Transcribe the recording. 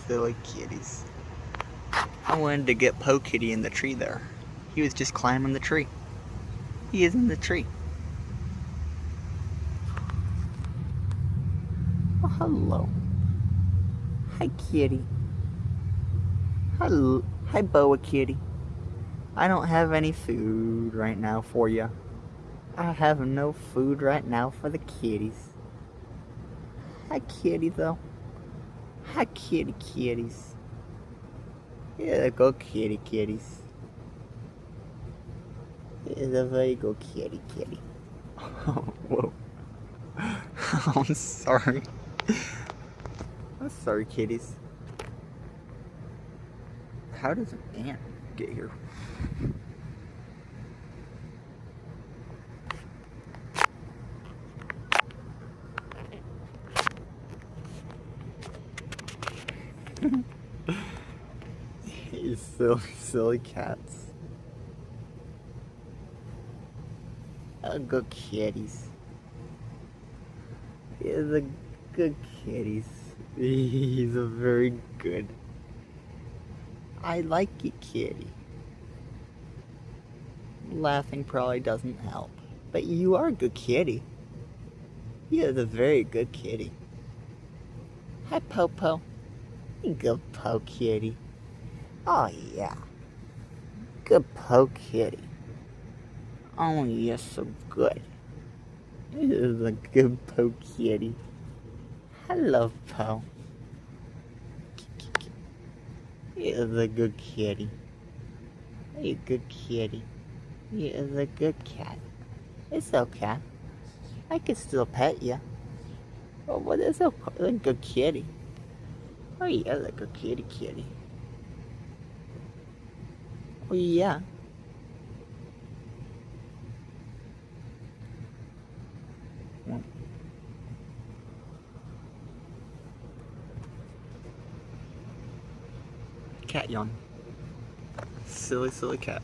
Silly kitties. I wanted to get Po Kitty in the tree there. He was just climbing the tree. He is in the tree. Oh, hello. Hi, kitty. Hello. Hi, Boa Kitty. I don't have any food right now for you. I have no food right now for the kitties. Hi, kitty, though. Hi, kitties. Yeah, go kitties. Yeah, the very good kitty. Oh, whoa. I'm sorry. I'm sorry, kitties. How does an ant get here? You silly cats. Oh, good kitties. Yeah, the good kitties. He's a very good. I like you, kitty. Laughing probably doesn't help, but you are a good kitty. You're the very good kitty. Hi, Popo. Good Po Kitty. Oh, yeah. Good Po Kitty. Oh, you're so good. You're the good Po Kitty. Hello, Po. You're the good kitty. You're a good kitty. You're the good cat. It's okay. I can still pet you. Oh, but it's okay. You're a good kitty. Oh, yeah, like a kitty. Oh, yeah. Cat yawn. Silly cat.